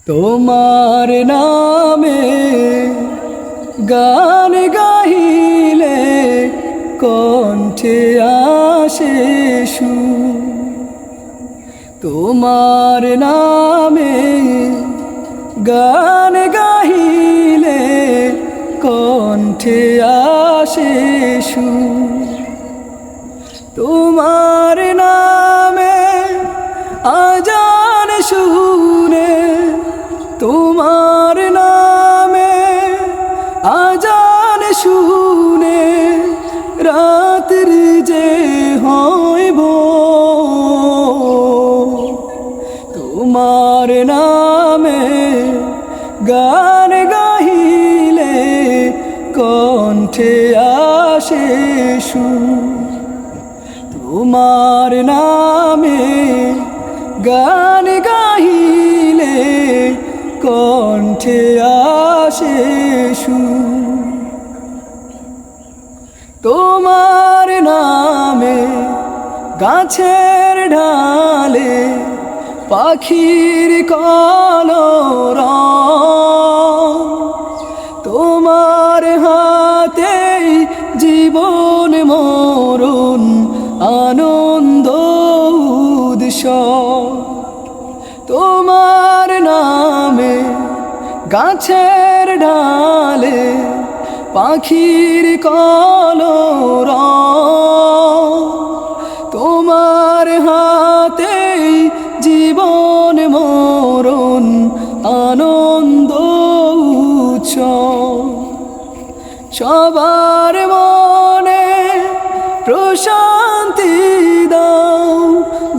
তোমার নামে গান গাইলে কণ্ঠে আসে সুর। তোমার নামে গান গাইলে কণ্ঠে আসে সুর। তোমার নামে আজান শুনে, তোমার নামে আজান শুনে রাত্রি যে হইব। তোমার নামে গান গাইলে কণ্ঠে আসে সুর। তোমার নামে গান গাইলে কণ্ঠে আসে সুর। তোমার নামে গাছের ঢালে পাখির কলরব। তোমার হাতেই জীবন মরণ আনন্দ উৎসব। তোমার নামে গাছের ঢালে পাখির কলরব। তোমার হাতেই জীবন মরণ আনন্দ উৎসব। সবার মনে প্রশান্তি দাও,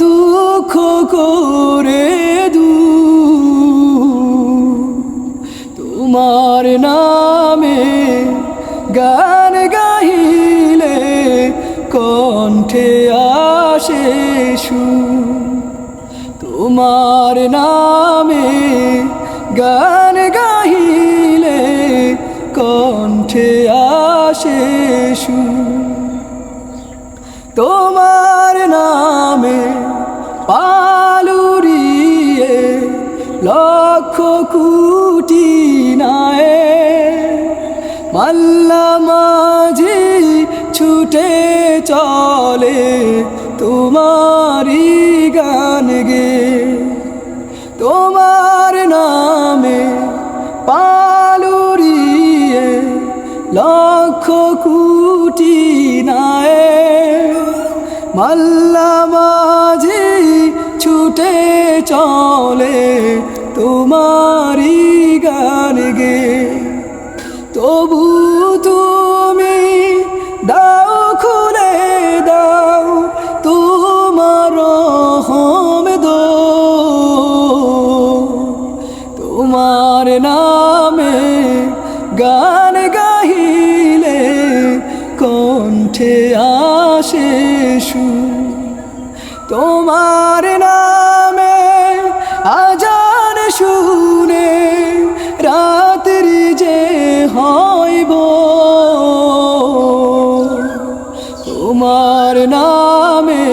দুঃখ করে দূর। তোমার নামে গান গাইলে কণ্ঠে আসে সুর। তোমার নামে গান গাইলে কণ্ঠে আসে সুর। তোমার নামে পালুরিয়ে লক্ষ কোটি নায়ে মাল্লা মাঝি ছুটে চলে তোমারি গান গে। তোমার নামে পালুরিয়ে লক্ষ কোটি নায়ে মাল্লা মাঝি ছুটে চলে তোমারি গান গে। তবু তুমি দাও খুলে দাও তোমার রহম দো। তোমার নামে গান গাইলে কণ্ঠে আসে সুর। তোমার নামে আজান শুনে রাত্রি যে হইব। তোমার নামে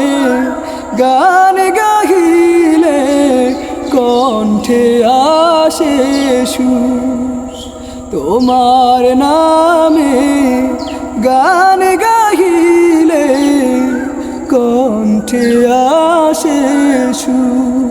গান গাইলে কণ্ঠে আসে সুর। তোমার নামে গান গাইলে কণ্ঠে আসে সুর।